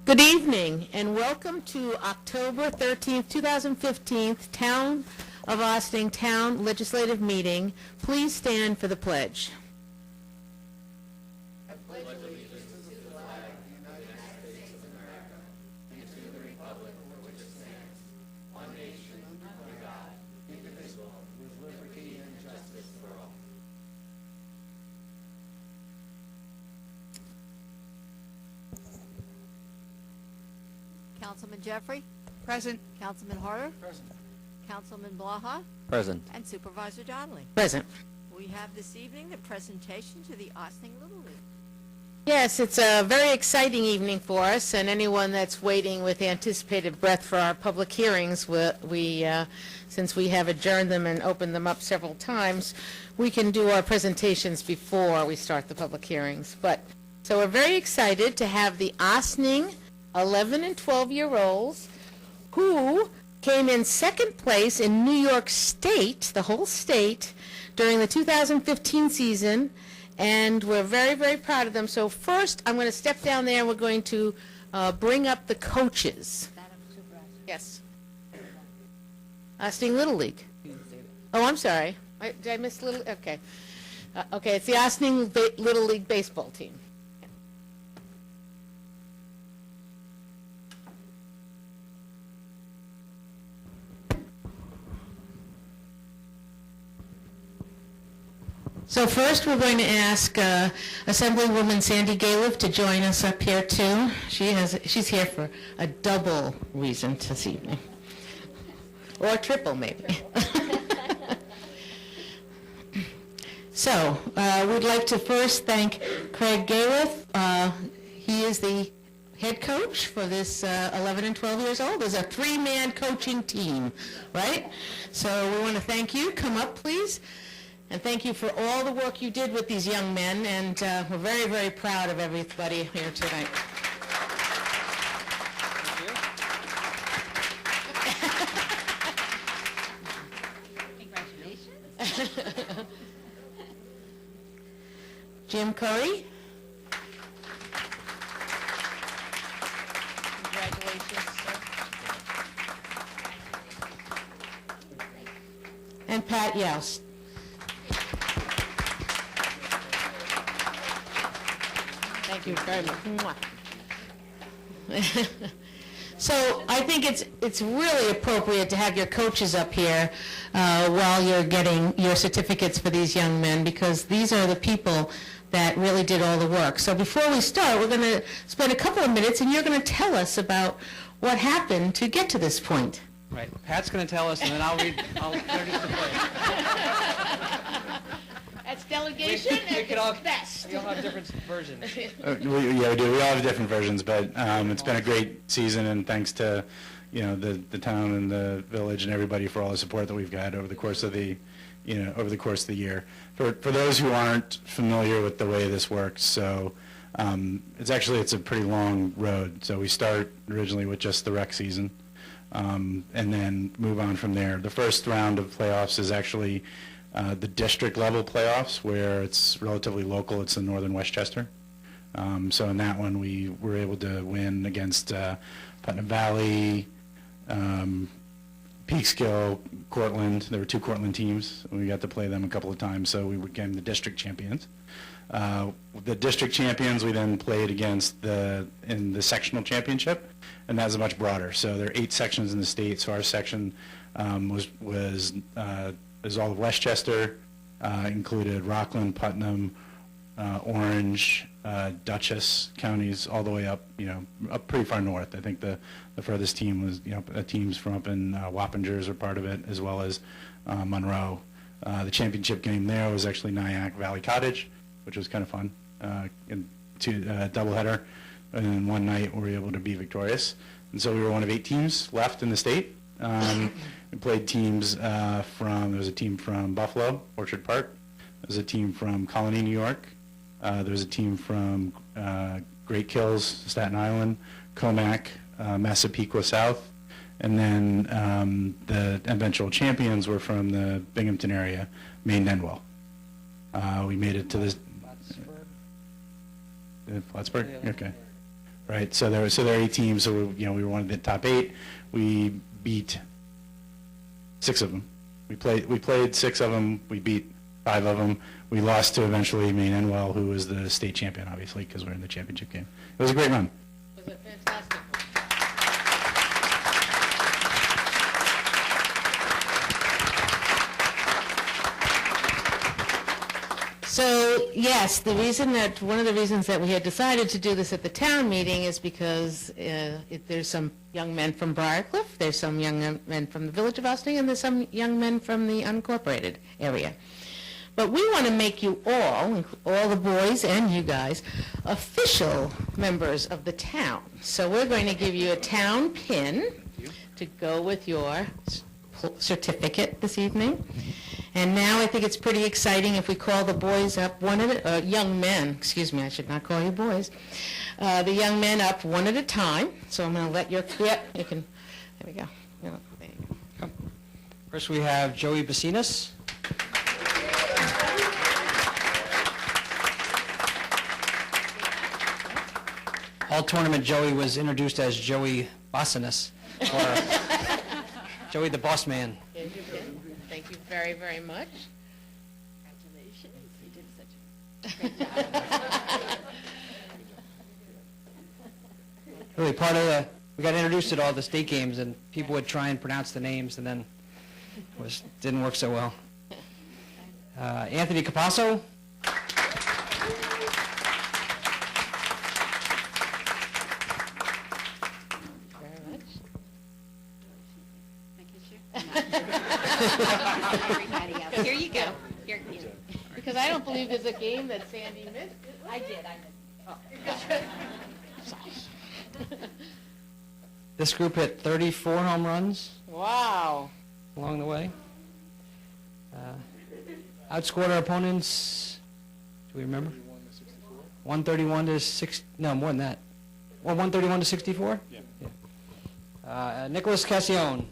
Good evening and welcome to October 13th, 2015 Town of Austin Town Legislative Meeting. Please stand for the pledge. Councilman Jeffrey, Present. Councilman Harder, Present. Councilman Blaha, Present. and Supervisor Donnelly. Present. We have this evening the presentation to the Austin Little League. Yes, it's a very exciting evening for us, and anyone that's waiting with anticipated breath for our public hearings, since we have adjourned them and opened them up several times, we can do our presentations before we start the public hearings. So we're very excited to have the Ossining 11 and 12-year-olds who came in second place in New York State, the whole state, during the 2015 season, and we're very, very proud of them. So first, I'm going to step down there, and we're going to bring up the coaches. Yes. Ossining Little League. Oh, I'm sorry. Did I miss Little? Okay. Okay, it's the Ossining Little League baseball team. So first, we're going to ask Assemblywoman Sandy Galiff to join us up here too. She's here for a double reason this evening, or a triple maybe. So we'd like to first thank Craig Galiff. He is the head coach for this 11 and 12 years old. There's a three-man coaching team, right? So we want to thank you. Come up, please. And thank you for all the work you did with these young men, and we're very, very proud of everybody here tonight. Congratulations. Jim Curry. Congratulations, sir. And Pat Youst. Thank you very much. Mwah. So I think it's really appropriate to have your coaches up here while you're getting your certificates for these young men, because these are the people that really did all the work. So before we start, we're going to spend a couple of minutes, and you're going to tell us about what happened to get to this point. Right. Pat's going to tell us, and then I'll introduce the play. That's delegation We could all, best. we all have different versions. Yeah, we do. We all have different versions, but it's been a great season, and thanks to, the town and the village and everybody for all the support that we've got over the course of the, year. For those who aren't familiar with the way this works, so it's a pretty long road. So we start originally with just the rec season, and then move on from there. The first round of playoffs is actually the district level playoffs, where it's relatively local. It's in northern Westchester. So in that one, we were able to win against Putnam Valley, Peekskill, Cortland. There were two Cortland teams, and we got to play them a couple of times, so we became the district champions. The district champions we then played against in the sectional championship, and that's much broader. So there are 8 sections in the state, so our section is all of Westchester, included Rockland, Putnam, Orange, Dutchess counties, all the way up, up pretty far north. I think the furthest team was, teams from up in Wappingers are part of it, as well as Monroe. The championship game there was actually Nyack Valley Cottage, which was kind of fun. Doubleheader, and then one night we were able to be victorious. And so we were one of 8 teams left in the state. We played teams there was a team from Buffalo, Orchard Park. There was a team from Colony, New York. There was a team from Great Kills, Staten Island, Comac, Massapequa South. And then the eventual champions were from the Binghamton area, Maine Denwell. We made it to this. Plattsburgh? Okay. right? So there are 8 teams, so we were one of the top 8. We beat 6 of them. We played 6 of them. We beat 5 of them. We lost to eventually Maine Enwell, who was the state champion, obviously, because we're in the championship game. It was a great run. It was a fantastic one. So, yes, one of the reasons that we had decided to do this at the town meeting is because there's some young men from Briarcliff, there's some young men from the village of Austin, and there's some young men from the unincorporated area. But we want to make you all the boys and you guys, official members of the town. So we're going to give you a town pin to go with your certificate this evening. And now I think it's pretty exciting if we call the boys up young men, excuse me, I should not call you boys, the young men up one at a time. So I'm going to let you can, there we go. There you go. First, we have Joey Bacinas. All tournament, Joey was introduced as Joey Bacinas, or Joey the Boss Man. Thank you very, very much. Congratulations, you did such a great job. Really, we got introduced at all the state games, and people would try and pronounce the names, and then didn't work so well. Anthony Capasso. Everybody else. Here you go. Because I don't believe there's a game that Sandy missed. I missed it. This group hit 34 home runs Wow. along the way. Outscored our opponents, do we remember? 131 to 6, no, more than that. Well, 131 to 64? Yeah. Nicholas Cassione.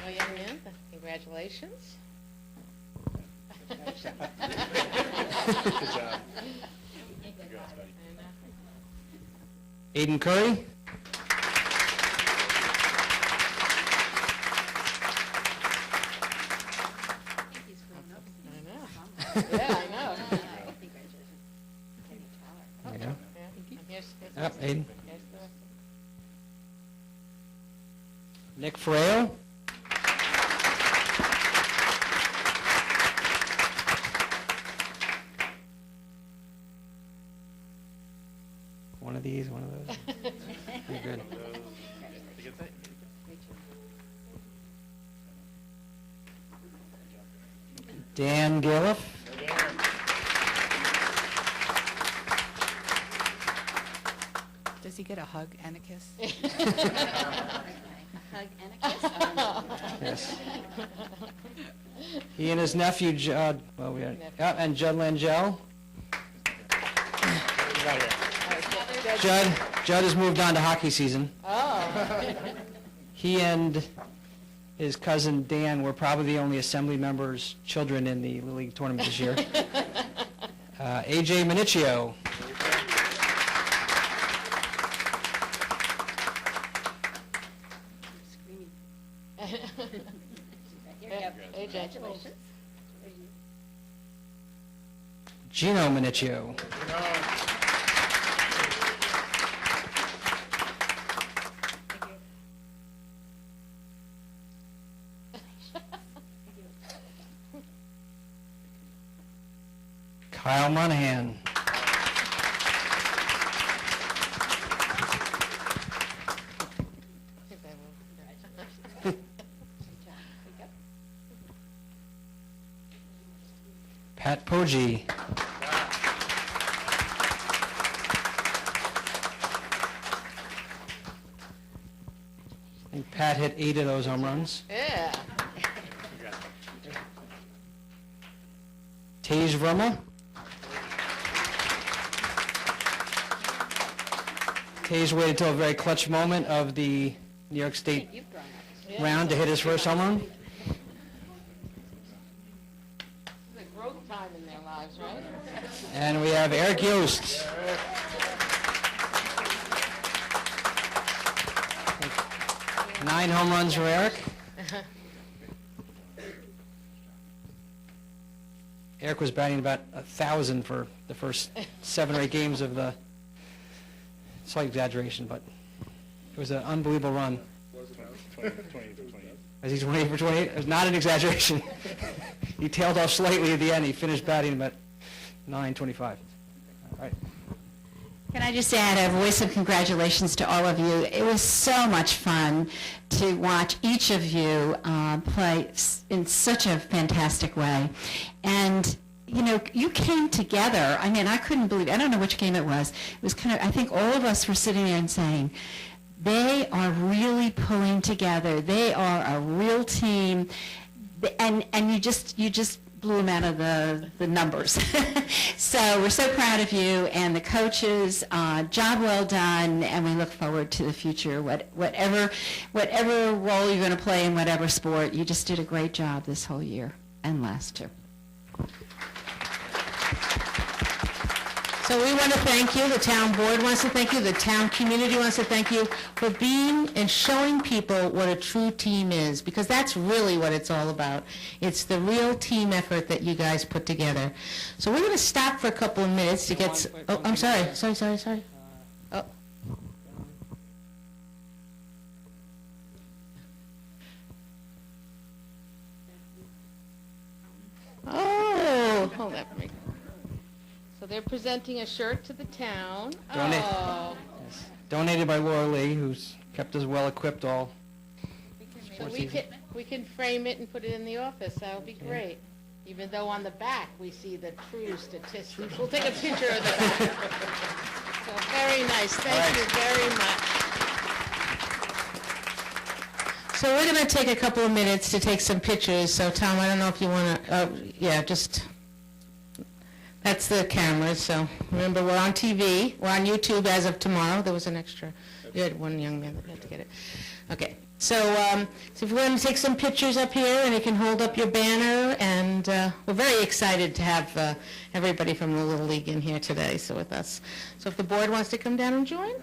Young man, congratulations. Good job. Aiden Curry. Yeah, I know. There you go. Here's Yep, Aiden. here's the rest Nick Ferreo. One of these, one of those. Very good. Dan Galiff. Does he get a hug and a kiss? Hug and a kiss. Oh, Yes. He and his nephew, Judd, and Judd Langell. Judd has moved on to hockey season. Oh. He and his cousin Dan were probably the only assembly members' children in the Little League tournament this year. AJ Minicchio. Congratulations. Gino Minicchio. Kyle Monahan. Pat Poggi. I think Pat hit 8 of those home runs. Yeah. Tej Verma. Tej waited till a very clutch moment of the New York State round to hit his first home run. The growth important time in their lives, right? And we have Eric Yost. 9 home runs for Eric. Eric was batting about 1,000 for the first 7 or 8 games of the, slight exaggeration, but it was an unbelievable run. Was it 28 for 28? Is he 28 for 28? It was not an exaggeration. He tailed off slightly at the end. He finished batting about 9:25. All right. Can I just add a voice of congratulations to all of you? It was so much fun to watch each of you play in such a fantastic way. And, you know, you came together. I mean, I couldn't believe it. I don't know which game it was. It was kind of, I think all of us were sitting there and saying, they are really pulling together. They are a real team. And you just blew them out of the numbers. So we're so proud of you and the coaches. Job well done, and we look forward to the future. Whatever role you're going to play in whatever sport, you just did a great job this whole year and last too. So we want to thank you, the town board wants to thank you, the town community wants to thank you for being and showing people what a true team is, because that's really what it's all about. It's the real team effort that you guys put together. So we're going to stop for a couple of minutes to get... Oh, I'm sorry. Oh. Oh, hold on for me. So they're presenting a shirt to the town. Donate. Oh. Yes. Donated by Laura Lee, who's kept us well equipped all So sports we season. can frame it and put it in the office. That'll be great. Even though on the back we see the true statistics. We'll take a picture of the back. So very nice. Thank you very much. So we're going to take a couple of minutes to take some pictures. So Tom, I don't know if you want to, just, that's the cameras. So remember, we're on TV. We're on YouTube as of tomorrow. There was an extra, you had one young man that had to get it. Okay. So if you want to take some pictures up here, and you can hold up your banner, and we're very excited to have everybody from the Little League in here today, so with us. So if the board wants to come down and join.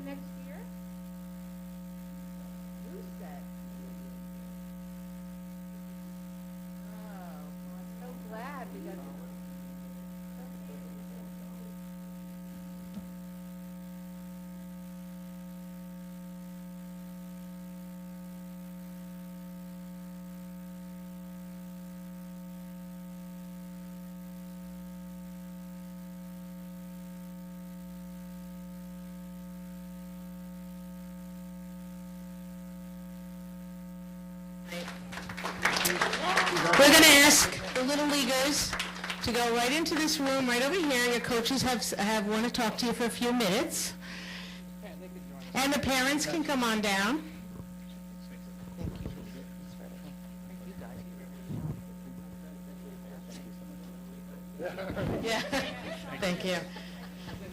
Next year? Who's that? Oh, well, I'm so glad we got We're going to ask the Little Leaguers to go right into this room, right over here. Your coaches want to talk to you for a few minutes. And the parents can come on down. Yeah, thank you.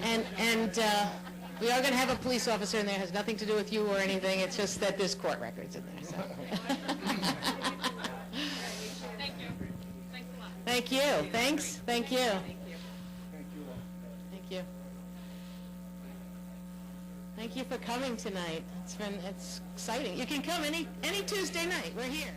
And we are going to have a police officer in there. It has nothing to do with you or anything. It's just that there's court records in there. So. Thank you. Thanks. Thank you. Thank you. Thank you for coming tonight. It's exciting. You can come any Tuesday night. We're here.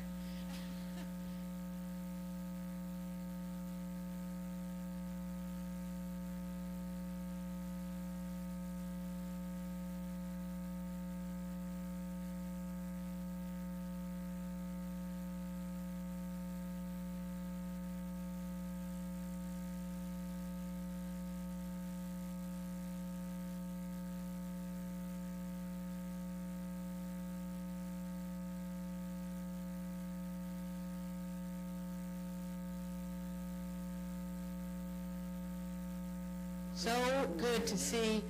So good to see.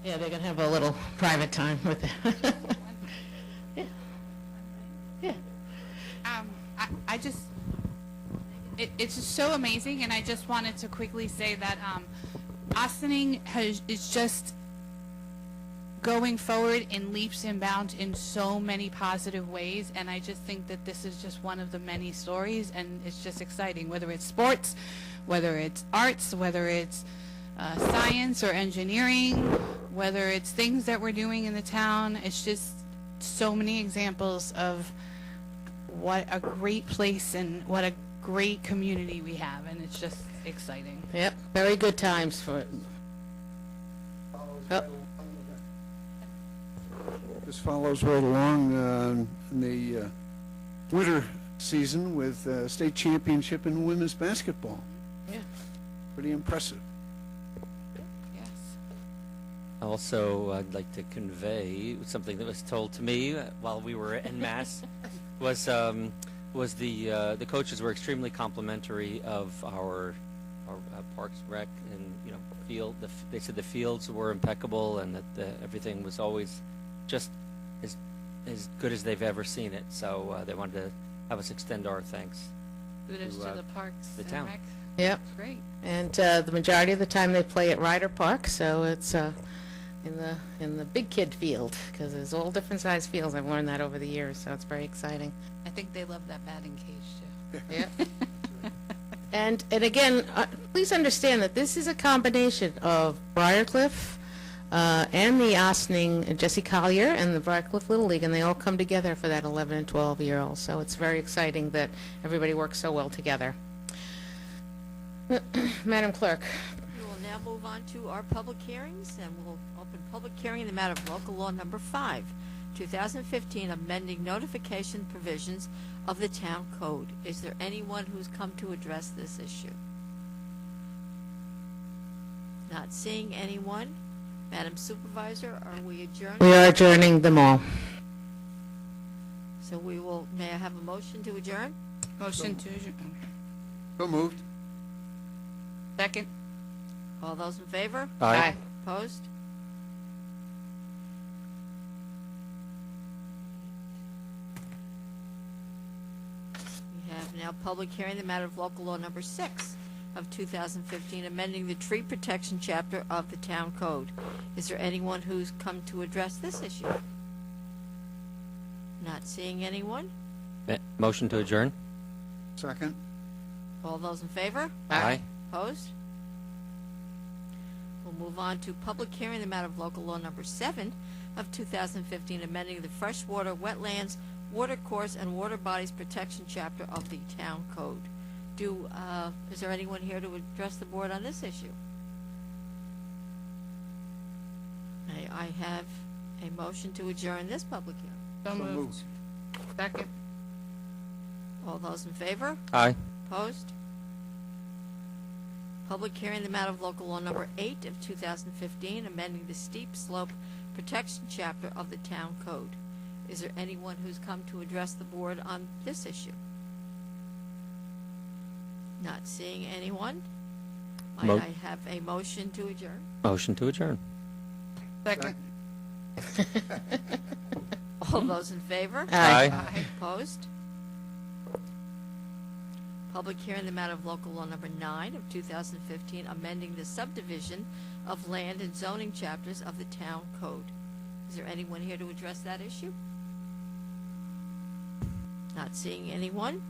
Yeah, they're going to have a little private time with it. Yeah. Yeah. I just, it's just so amazing, and I just wanted to quickly say that Ossining is just going forward in leaps and bounds in so many positive ways, and I just think that this is just one of the many stories, and it's just exciting, whether it's sports, whether it's arts, whether it's science or engineering, whether it's things that we're doing in the town. It's just so many examples of what a great place and what a great community we have, and it's just exciting. Yep, very good times for it. Oh, This follows right along in the winter season with state championship in women's basketball. yeah. Pretty impressive. Yes. Also, I'd like to convey something that was told to me while we were en masse. was the coaches were extremely complimentary of our Parks Rec, and field. They said the fields were impeccable, and that everything was always just as good as they've ever seen it. So they wanted to have us extend our thanks. Kudos To, to the parks the and town. rec. Yep. Great. And the majority of the time they play at Ryder Park, so it's in the big kid field, because there's all different size fields. I've learned that over the years, so it's very exciting. I think they love that batting cage, too. Yep. And again, please understand that this is a combination of Briarcliff and the Ossining, Jesse Collier and the Briarcliff Little League, and they all come together for that 11 and 12-year-olds. So it's very exciting that everybody works so well together. Madam Clerk. We will now move on to our public hearings, and we'll open public hearing in the matter of local law number 5, 2015, amending notification provisions of the town code. Is there anyone who's come to address this issue? Not seeing anyone. Madam Supervisor, are we adjourned? We are adjourning them all. So we will, may I have a motion to adjourn? Motion to adjourn. So moved. Second. All those in favor? Aye. Opposed? We have now public hearing the matter of local law number 6 of 2015, amending the tree protection chapter of the town code. Is there anyone who's come to address this issue? Not seeing anyone. Motion to adjourn. Second. All those in favor? Aye. Opposed? We'll move on to public hearing the matter of local law number 7 of 2015, amending the freshwater, wetlands, watercourse, and water bodies protection chapter of the town code. Is there anyone here to address the board on this issue? May I have a motion to adjourn this public hearing? So moved. Second. All those in favor? Aye. Opposed? Public hearing the matter of local law number 8 of 2015, amending the steep slope protection chapter of the town code. Is there anyone who's come to address the board on this issue? Not seeing anyone. Might I have a motion to adjourn? Motion to adjourn. Second. All those in favor? Aye. Opposed? Public hearing the matter of local law number 9 of 2015, amending the subdivision of land and zoning chapters of the town code. Is there anyone here to address that issue? Not seeing anyone.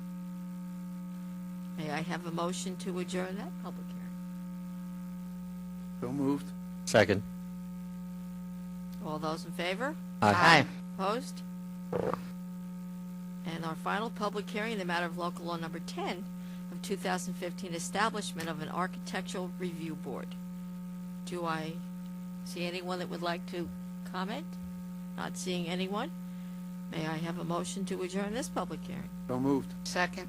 May I have a motion to adjourn that public hearing? So moved. Second. All those in favor? Aye. Opposed? And our final public hearing in the matter of local law number 10 of 2015, establishment of an architectural review board. Do I see anyone that would like to comment? Not seeing anyone. May I have a motion to adjourn this public hearing? So moved. Second.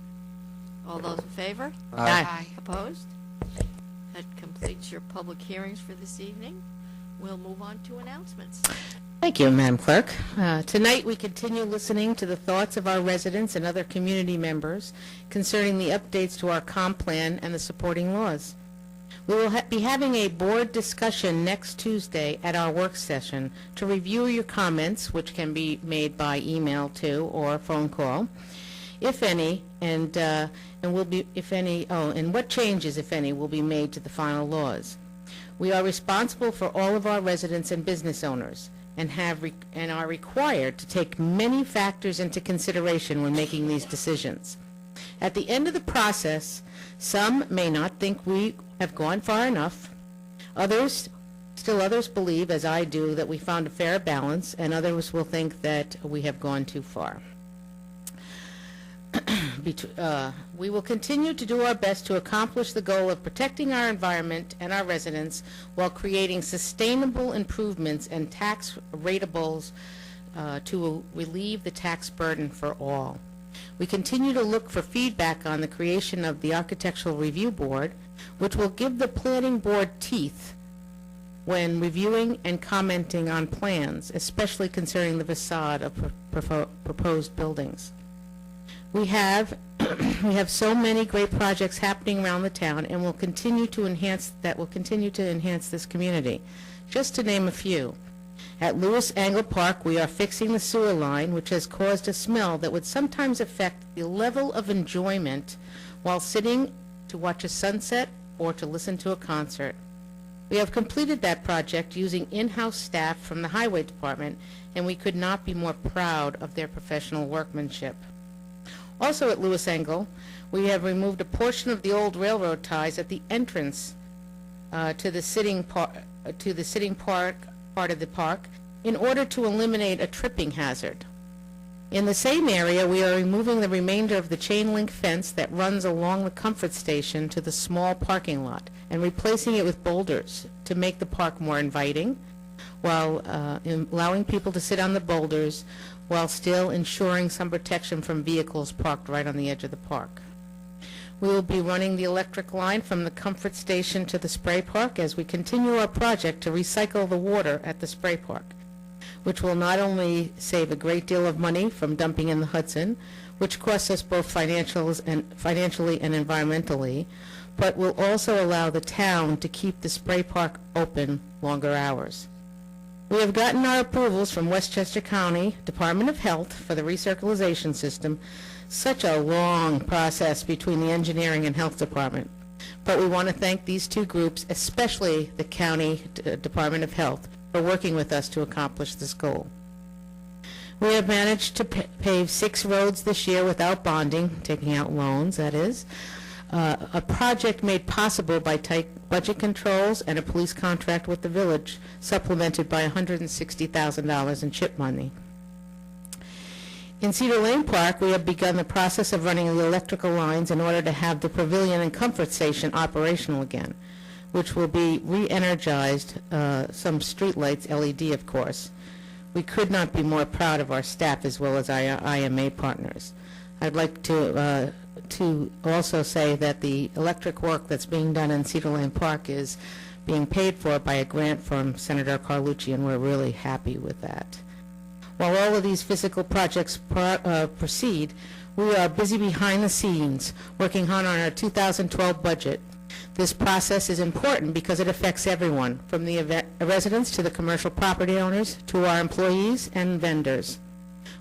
All those in favor? Aye. Opposed? That completes your public hearings for this evening. We'll move on to announcements. Thank you, Madam Clerk. Tonight, we continue listening to the thoughts of our residents and other community members concerning the updates to our comp plan and the supporting laws. We will be having a board discussion next Tuesday at our work session to review your comments, which can be made by email too or phone call, if any, and will be, if any, and what changes, if any, will be made to the final laws. We are responsible for all of our residents and business owners, and are required to take many factors into consideration when making these decisions. At the end of the process, some may not think we have gone far enough. Others believe, as I do, that we found a fair balance, and others will think that we have gone too far. We will continue to do our best to accomplish the goal of protecting our environment and our residents while creating sustainable improvements and tax ratables to relieve the tax burden for all. We continue to look for feedback on the creation of the Architectural Review Board, which will give the Planning Board teeth when reviewing and commenting on plans, especially concerning the facade of proposed buildings. We have so many great projects happening around the town, and will continue to enhance this community. Just to name a few. At Lewis Angle Park, we are fixing the sewer line, which has caused a smell that would sometimes affect the level of enjoyment while sitting to watch a sunset or to listen to a concert. We have completed that project using in-house staff from the Highway Department, and we could not be more proud of their professional workmanship. Also at Lewis Angle, we have removed a portion of the old railroad ties at the entrance to the sitting part of the park in order to eliminate a tripping hazard. In the same area, we are removing the remainder of the chain link fence that runs along the comfort station to the small parking lot and replacing it with boulders to make the park more inviting, while allowing people to sit on the boulders while still ensuring some protection from vehicles parked right on the edge of the park. We will be running the electric line from the comfort station to the spray park as we continue our project to recycle the water at the spray park, which will not only save a great deal of money from dumping in the Hudson, which costs us both financially and environmentally, but will also allow the town to keep the spray park open longer hours. We have gotten our approvals from Westchester County Department of Health for the recirculation system. Such a long process between the engineering and health department. But we want to thank these two groups, especially the County Department of Health, for working with us to accomplish this goal. We have managed to pave 6 roads this year without bonding, taking out loans, that is. A project made possible by tight budget controls and a police contract with the village, supplemented by $160,000 in CHIP money. In Cedar Lane Park, we have begun the process of running the electrical lines in order to have the pavilion and comfort station operational again, which will be re-energized, some streetlights, LED of course. We could not be more proud of our staff as well as our IMA partners. I'd like to also say that the electric work that's being done in Cedar Lane Park is being paid for by a grant from Senator Carlucci, and we're really happy with that. While all of these physical projects proceed, we are busy behind the scenes working on our 2012 budget. This process is important because it affects everyone, from the residents to the commercial property owners to our employees and vendors.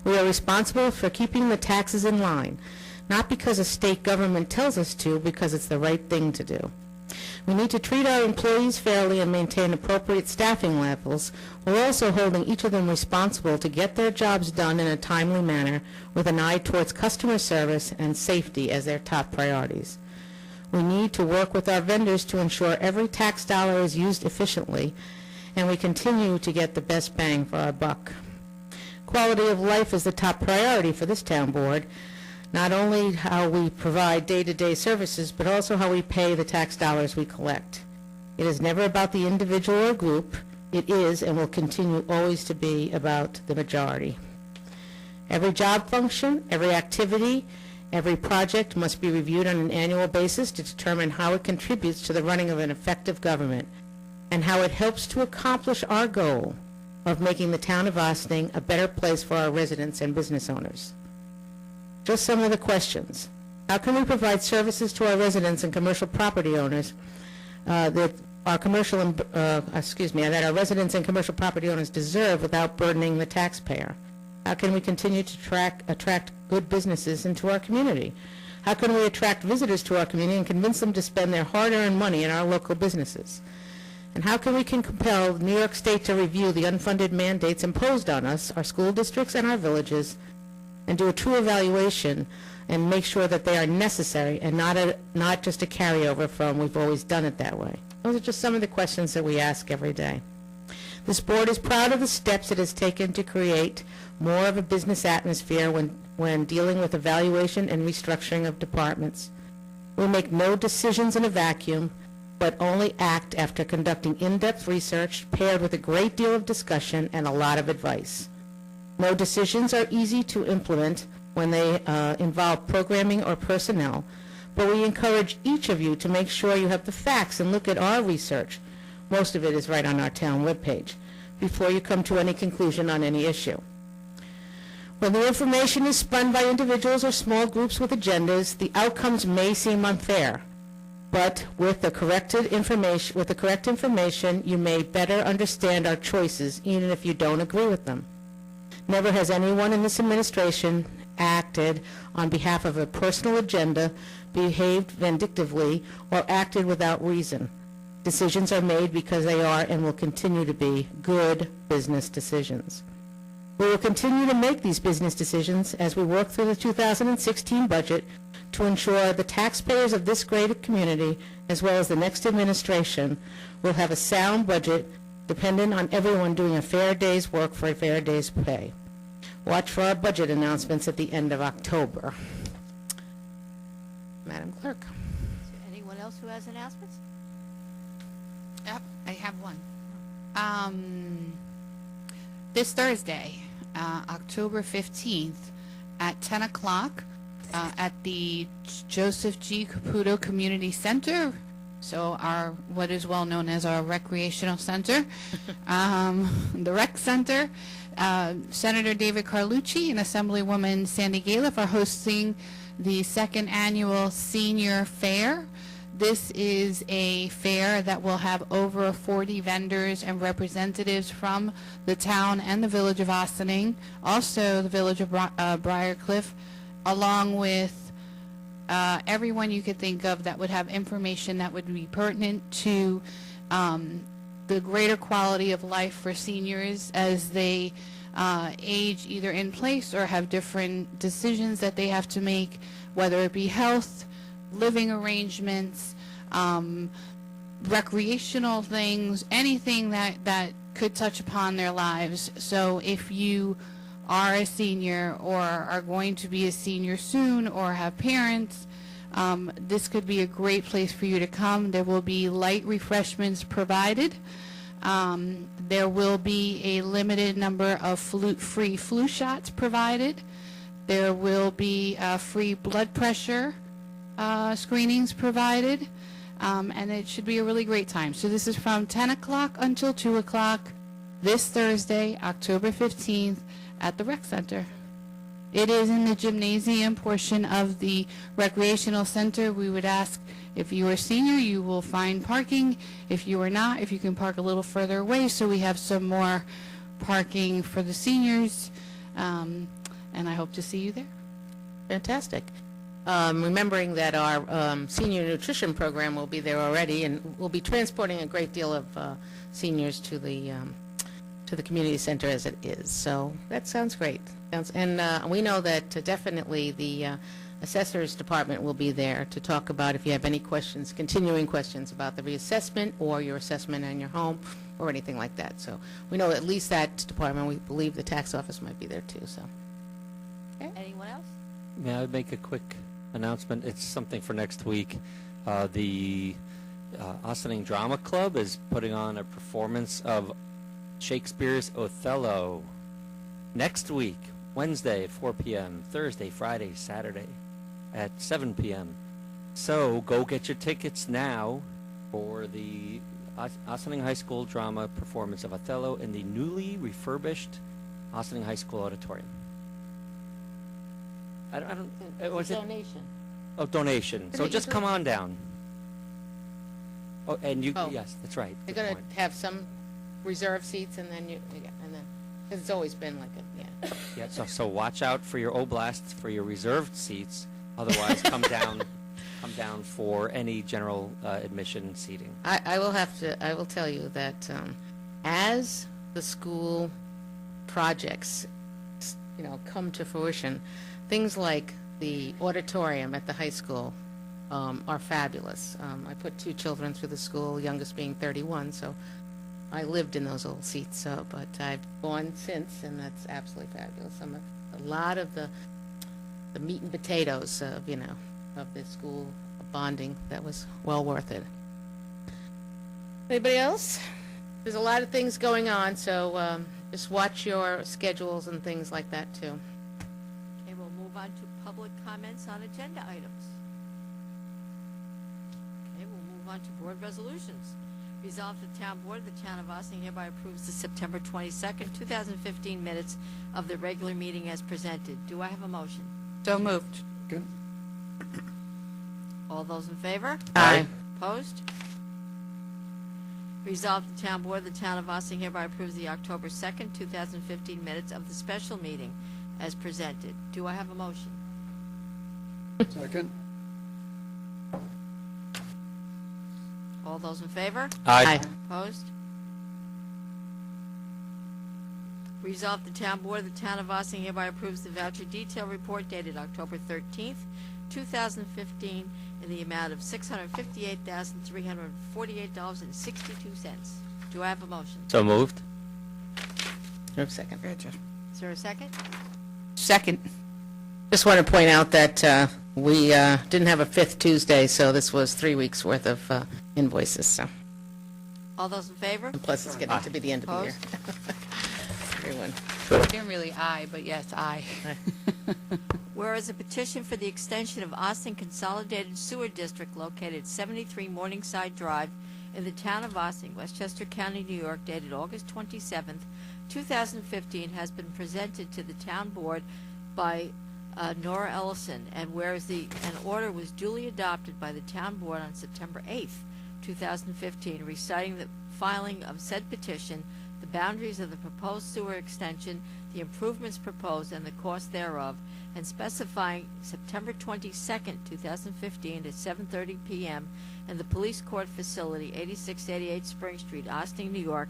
We are responsible for keeping the taxes in line, not because a state government tells us to, because it's the right thing to do. We need to treat our employees fairly and maintain appropriate staffing levels, while also holding each of them responsible to get their jobs done in a timely manner with an eye towards customer service and safety as their top priorities. We need to work with our vendors to ensure every tax dollar is used efficiently, and we continue to get the best bang for our buck. Quality of life is the top priority for this town board. Not only how we provide day-to-day services, but also how we pay the tax dollars we collect. It is never about the individual or group. It is and will continue always to be about the majority. Every job function, every activity, every project must be reviewed on an annual basis to determine how it contributes to the running of an effective government and how it helps to accomplish our goal of making the town of Ossining a better place for our residents and business owners. Just some of the questions. How can we provide services to our residents and commercial property owners that our commercial, that our residents and commercial property owners deserve without burdening the taxpayer? How can we continue to attract good businesses into our community? How can we attract visitors to our community and convince them to spend their hard-earned money in our local businesses? And how can we compel New York State to review the unfunded mandates imposed on us, our school districts, and our villages, and do a true evaluation and make sure that they are necessary and not just a carryover from we've always done it that way? Those are just some of the questions that we ask every day. This board is proud of the steps it has taken to create more of a business atmosphere when dealing with evaluation and restructuring of departments. We make no decisions in a vacuum, but only act after conducting in-depth research paired with a great deal of discussion and a lot of advice. No decisions are easy to implement when they involve programming or personnel, but we encourage each of you to make sure you have the facts and look at our research. Most of it is right on our town webpage, before you come to any conclusion on any issue. When the information is spun by individuals or small groups with agendas, the outcomes may seem unfair. But with the correct information, you may better understand our choices, even if you don't agree with them. Never has anyone in this administration acted on behalf of a personal agenda, behaved vindictively, or acted without reason. Decisions are made because they are and will continue to be good business decisions. We will continue to make these business decisions as we work through the 2016 budget to ensure the taxpayers of this great community, as well as the next administration, will have a sound budget dependent on everyone doing a fair day's work for a fair day's pay. Watch for our budget announcements at the end of October. Madam Clerk. Is there anyone else who has announcements? Yep, I have one. This Thursday, October 15th, at 10 o'clock, at the Joseph G. Caputo Community Center, so what is well known as our recreational center, the rec center. Senator David Carlucci and Assemblywoman Sandy Galiff are hosting the second annual Senior Fair. This is a fair that will have over 40 vendors and representatives from the town and the village of Ossining, also the village of Briarcliff, along with everyone you could think of that would have information that would be pertinent to the greater quality of life for seniors as they age either in place or have different decisions that they have to make, whether it be health, living arrangements, recreational things, anything that could touch upon their lives. So if you are a senior or are going to be a senior soon or have parents, this could be a great place for you to come. There will be light refreshments provided. There will be a limited number of free flu shots provided. There will be free blood pressure screenings provided, and it should be a really great time. So this is from 10 o'clock until 2 o'clock this Thursday, October 15th, at the rec center. It is in the gymnasium portion of the recreational center. We would ask if you are a senior, you will find parking. If you are not, if you can park a little further away, so we have some more parking for the seniors, and I hope to see you there. Fantastic. Remembering that our senior nutrition program will be there already, and we'll be transporting a great deal of seniors to the community center as it is. So that sounds great. And we know that definitely the assessor's department will be there to talk about if you have any questions, continuing questions about the reassessment or your assessment on your home or anything like that. So we know at least that department. We believe the tax office might be there too. So. Okay. Anyone else? May I make a quick announcement? It's something for next week. The Ossining Drama Club is putting on a performance of Shakespeare's Othello next week, Wednesday at 4 p.m., Thursday, Friday, Saturday at 7 p.m. So go get your tickets now for the Ossining High School drama performance of Othello in the newly refurbished Ossining High School auditorium. I don't was it? Donation. Oh, donation. So just come on down. Oh, and you, Oh. yes, that's right. They're good going point. to have some reserve seats, and then it's always been like Yeah, so watch out for your oblasts, for your reserved seats. Otherwise, come down for any general admission seating. I will tell you that as the school projects, come to fruition, things like the auditorium at the high school are fabulous. I put 2 children through the school, youngest being 31, so I lived in those old seats, but I've gone since, and that's absolutely fabulous. A lot of the meat and potatoes of the school bonding, that was well worth it. Anybody else? There's a lot of things going on, so just watch your schedules and things like that, too. Okay, we'll move on to public comments on agenda items. Okay, we'll move on to board resolutions. Resolved the town board of the town of Ossining hereby approves the September 22nd, 2015 minutes of the regular meeting as presented. Do I have a motion? So moved. Good. All those in favor? Aye. Opposed? Resolved the town board of the town of Ossining hereby approves the October 2nd, 2015 minutes of the special meeting as presented. Do I have a motion? Second. All those in favor? Aye. Opposed? Resolved the town board of the town of Ossining hereby approves the voucher detail report dated October 13th, 2015, in the amount of $658,348.62. Do I have a motion? So moved. Second. Is there a second? Second. Just want to point out that we didn't have a 5th Tuesday, so this was 3 weeks' worth of invoices. So, All those in favor? and plus, it's getting to be the end of the year. Everyone. Didn't really aye, but yes, aye. Whereas a petition for the extension of Austin Consolidated Sewer District located at 73 Morningside Drive in the town of Austin, Westchester County, New York, dated August 27th, 2015, has been presented to the town board by Nora Ellison, and whereas an order was duly adopted by the town board on September 8th, 2015, reciting the filing of said petition, the boundaries of the proposed sewer extension, the improvements proposed, and the cost thereof, and specifying September 22nd, 2015, at 7:30 p.m. in the Police Court Facility, 8688 Spring Street, Austin, New York,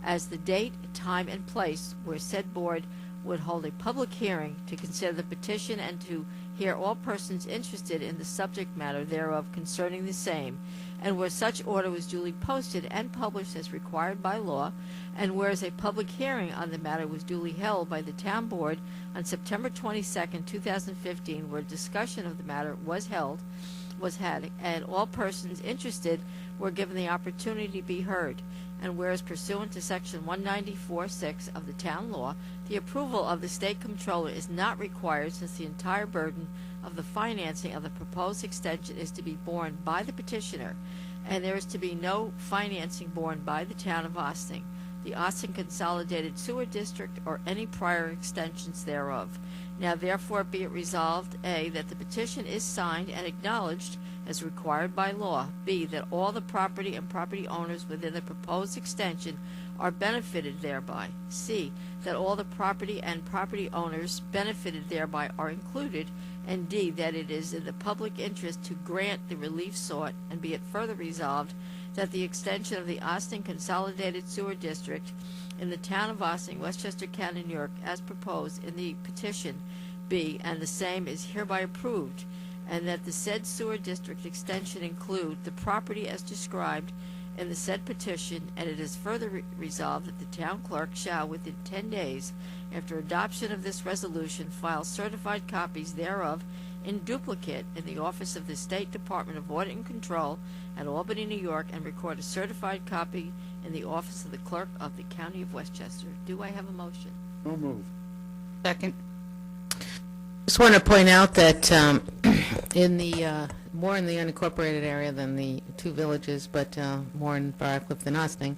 as the date, time, and place where said board would hold a public hearing to consider the petition and to hear all persons interested in the subject matter thereof concerning the same, and where such order was duly posted and published as required by law, and whereas a public hearing on the matter was duly held by the town board on September 22nd, 2015, where discussion of the matter was had, and all persons interested were given the opportunity to be heard, and whereas pursuant to Section 194(6) of the town law, the approval of the state comptroller is not required since the entire burden of the financing of the proposed extension is to be borne by the petitioner, and there is to be no financing borne by the town of Austin, the Austin Consolidated Sewer District, or any prior extensions thereof. Now therefore be it resolved, A, that the petition is signed and acknowledged as required by law, B, that all the property and property owners within the proposed extension are benefited thereby, C, that all the property and property owners benefited thereby are included, and D, that it is in the public interest to grant the relief sought, and be it further resolved that the extension of the Austin Consolidated Sewer District in the town of Austin, Westchester County, New York, as proposed in the petition be, and the same is hereby approved, and that the said sewer district extension include the property as described in the said petition, and it is further resolved that the town clerk shall, within 10 days after adoption of this resolution, file certified copies thereof in duplicate in the office of the State Department of Audit and Control at Albany, New York, and record a certified copy in the office of the clerk of the County of Westchester. Do I have a motion? So moved. Second. Just want to point out that in the, more in the unincorporated area than the 2 villages, but more in Briarcliff than Austin,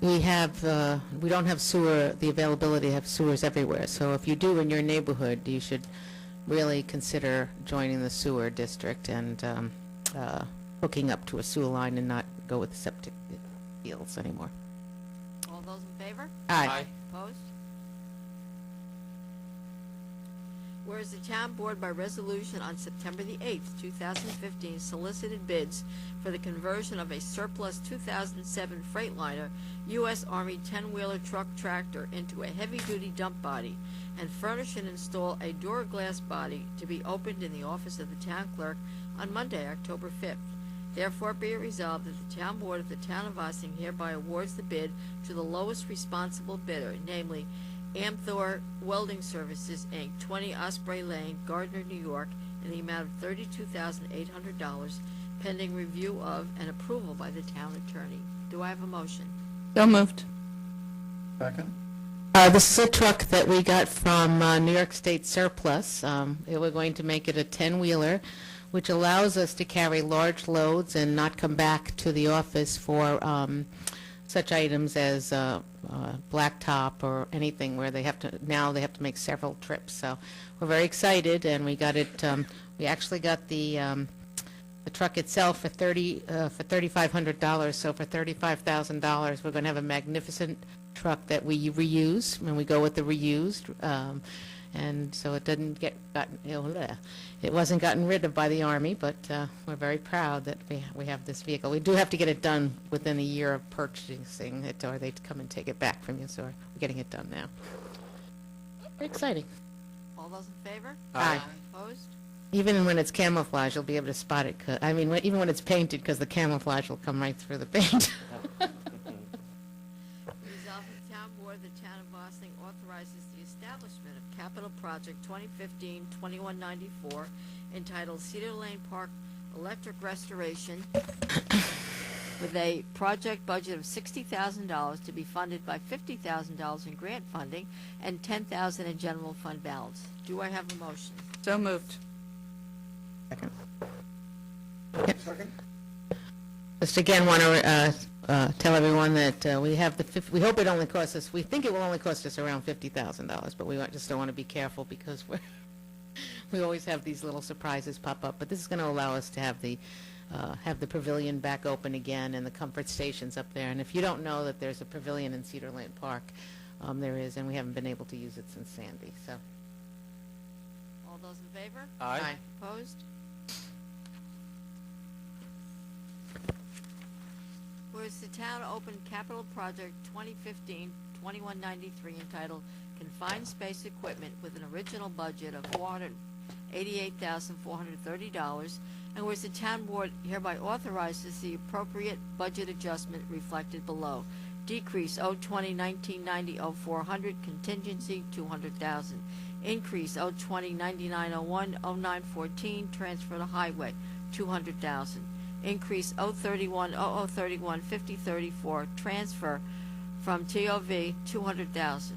we don't have sewer, the availability to have sewers everywhere. So if you do in your neighborhood, you should really consider joining the sewer district and hooking up to a sewer line and not go with septic fields anymore. All those in favor? Aye. Opposed? Whereas the town board by resolution on September the 8th, 2015 solicited bids for the conversion of a surplus 2007 Freightliner U.S. Army 10-wheeler truck tractor into a heavy-duty dump body and furnish and install a Duraglass body to be opened in the office of the town clerk on Monday, October 5th. Therefore be it resolved that the town board of the town of Ossining hereby awards the bid to the lowest responsible bidder, namely Amthor Welding Services, Inc., 20 Osprey Lane, Gardner, New York, in the amount of $32,800, pending review of and approval by the town attorney. Do I have a motion? So moved. Second? This is a truck that we got from New York State Surplus. We're going to make it a 10-wheeler, which allows us to carry large loads and not come back to the office for such items as blacktop or anything where they have to make several trips. So we're very excited, and we got it. We actually got the truck itself for $3,500. So for $35,000, we're going to have a magnificent truck that we reuse, and we go with the reused. And so it didn't it wasn't gotten rid of by the Army, but we're very proud that we have this vehicle. We do have to get it done within a year of purchasing it, or they come and take it back from you, so we're getting it done now. Very exciting. All those in favor? Aye. Opposed? Even when it's camouflage, you'll be able to spot it. Even when it's painted, because the camoufage will come right through the paint. Resolved that the town board of the town of Ossining authorizes the establishment of capital project 2015-2194 entitled Cedar Lane Park Electric Restoration with a project budget of $60,000 to be funded by $50,000 in grant funding and $10,000 in general fund balance. Do I have a motion? So moved. Second. Second? Just again want to tell everyone that we hope it only costs us, we think it will only cost us around $50,000, but we just don't want to be careful because we always have these little surprises pop up. But this is going to allow us to have the pavilion back open again and the comfort stations up there. And if you don't know that there's a pavilion in Cedar Lane Park, there is, and we haven't been able to use it since Sandy. So, All those in favor? Aye. Opposed? Whereas the town opened capital project 2015-2193 entitled Confined Space Equipment with an original budget of $488,430, and whereas the town board hereby authorizes the appropriate budget adjustment reflected below. Decrease 020-1990-0400, contingency $200,000. Increase 020-9901-0914, transfer to highway $200,000. Increase 031-0031 5034, transfer from TOV $200,000.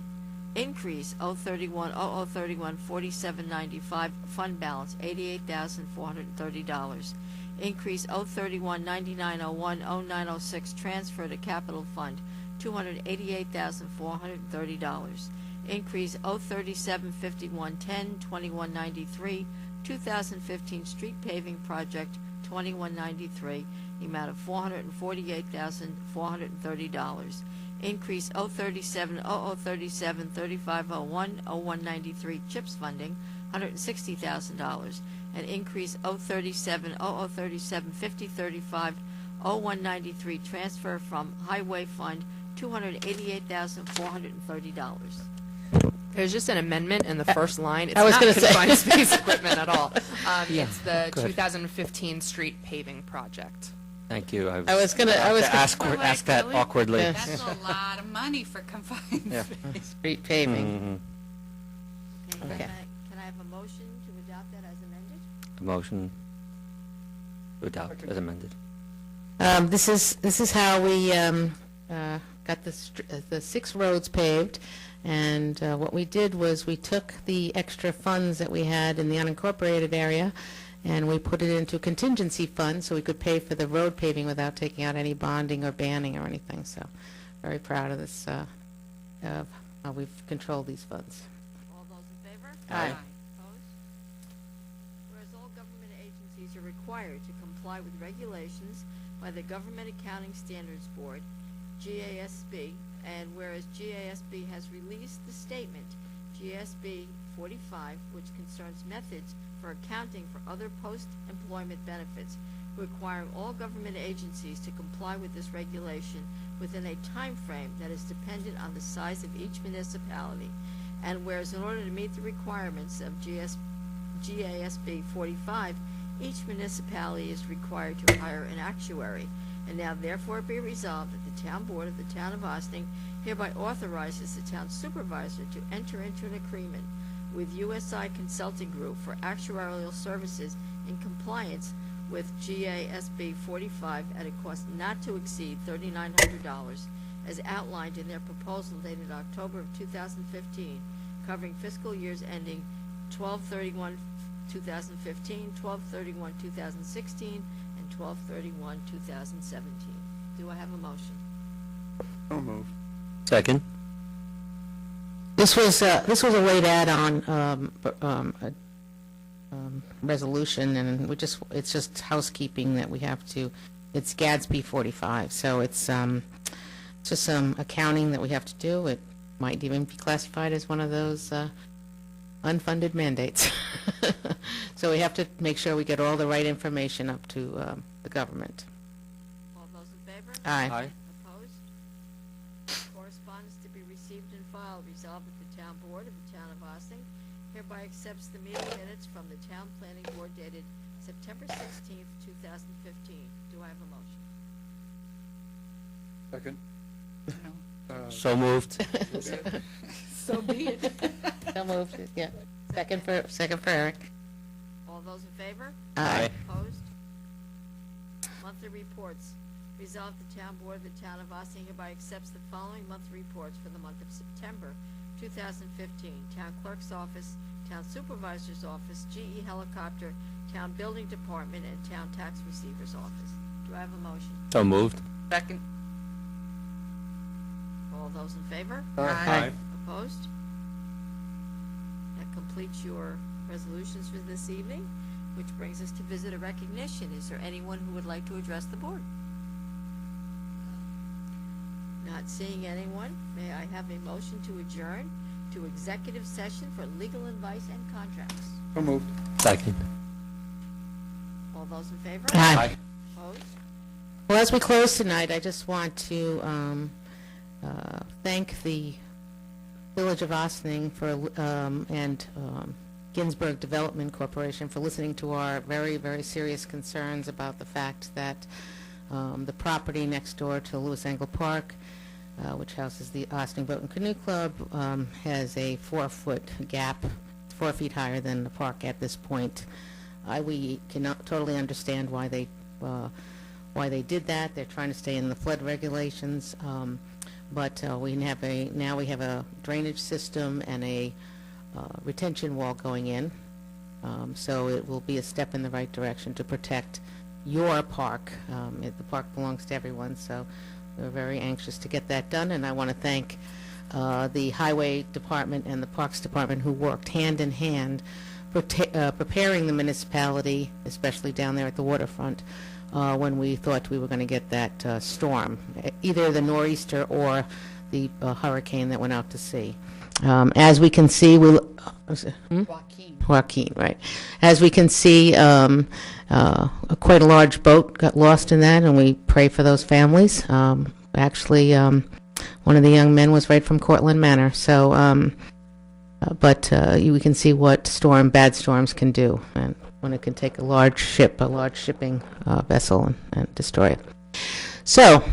Increase 031-0031 4795, fund balance $88,430. Increase 031-9901-0906, transfer to capital fund $288,430. Increase 037-5110 2193, 2015 street paving project 2193, the amount of $448,430. Increase 037-0037 3501 0193 CHIPS funding $160,000, and increase 037-0037 5035 0193 transfer from highway fund $288,430. There's just an amendment in the first line. It's I was not gonna say. confined space equipment at all. It's the good. 2015 street paving project. Thank you. I was gonna ask that Yeah. awkwardly. That's a lot of money for confined Yeah. space. street paving. Mhm. Okay, Okay. can I have a motion to adopt that as amended? A motion to adopt as amended. This is how we got the 6 roads paved, and what we did was we took the extra funds that we had in the unincorporated area, and we put it into contingency fund so we could pay for the road paving without taking out any bonding or banning or anything. So, very proud of this, of how we've controlled these funds. All those in favor? Aye. Opposed? Whereas all government agencies are required to comply with regulations by the Government Accounting Standards Board, GASB, and whereas GASB has released the statement GASB 45, which concerns methods for accounting for other post-employment benefits, requiring all government agencies to comply with this regulation within a time frame that is dependent on the size of each municipality. And whereas in order to meet the requirements of GASB 45, each municipality is required to hire an actuary. And now therefore be resolved that the Town Board of the Town of Ossining hereby authorizes the town supervisor to enter into an agreement with USI Consulting Group for actuarial services in compliance with GASB 45 at a cost not to exceed $3,900 as outlined in their proposal dated October of 2015, covering fiscal years ending 12/31/2015, 12/31/2016, and 12/31/2017. Do I have a motion? So moved. Second. This was a late add-on resolution, and it's just housekeeping that we have to. It's GASB 45, so it's just some accounting that we have to do. It might even be classified as one of those unfunded mandates. So we have to make sure we get all the right information up to the government. All those in favor? Aye. Opposed? Correspondence to be received and filed. Resolved that the Town Board of the Town of Ossining hereby accepts the meeting minutes from the Town Planning Board dated September 16th, 2015. Do I have a motion? Second. So moved. So be it. So moved, yeah. Second for Eric. All those in favor? Aye. Opposed? Monthly reports. Resolved the Town Board of the Town of Ossining hereby accepts the following monthly reports for the month of September 2015. Town Clerk's Office, Town Supervisor's Office, GE Helicopter, Town Building Department, and Town Tax Receiver's Office. Do I have a motion? So moved. Second. All those in favor? Aye. Opposed? That completes your resolutions for this evening, which brings us to visitor recognition. Is there anyone who would like to address the board? Not seeing anyone, may I have a motion to adjourn to executive session for legal advice and contracts? So moved. Second. All those in favor? Aye. Opposed? Well, as we close tonight, I just want to thank the Village of Ossining for and Ginsburg Development Corporation for listening to our very, very serious concerns about the fact that the property next door to Lewis Angle Park, which houses the Ossining Boat and Canoe Club, has a 4-foot gap, 4 feet higher than the park at this point. We cannot totally understand why they did that. They're trying to stay in the flood regulations, but we have a drainage system and a retention wall going in, so it will be a step in the right direction to protect your park. The park belongs to everyone, so we're very anxious to get that done, and I want to thank the Highway Department and the Parks Department who worked hand in hand preparing the municipality, especially down there at the waterfront, when we thought we were going to get that storm, either the nor'easter or the hurricane that went out to sea. As we can see, Joaquin, right. As we can see, quite a large boat got lost in that, and we pray for those families. Actually, one of the young men was right from Cortland Manor, so, but we can see what bad storms can do, and when it can take a large shipping vessel and destroy it. So,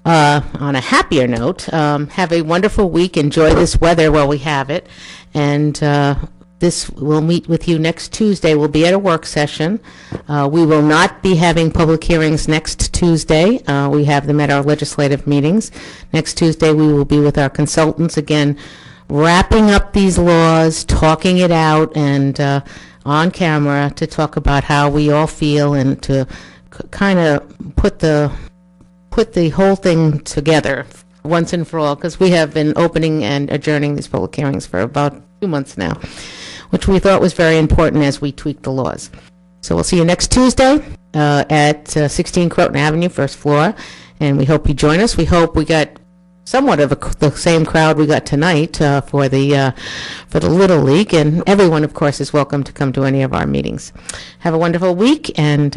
on a happier note, have a wonderful week. Enjoy this weather while we have it. And we'll meet with you next Tuesday. We'll be at a work session. We will not be having public hearings next Tuesday. We have them at our legislative meetings. Next Tuesday, we will be with our consultants again, wrapping up these laws, talking it out, and on camera to talk about how we all feel and to kind of put the whole thing together once and for all, because we have been opening and adjourning these public hearings for about 2 months now, which we thought was very important as we tweaked the laws. So we'll see you next Tuesday at 16 Croton Avenue, first floor, and we hope you join us. We hope we got somewhat of the same crowd we got tonight for the Little League, and everyone, of course, is welcome to come to any of our meetings. Have a wonderful week, and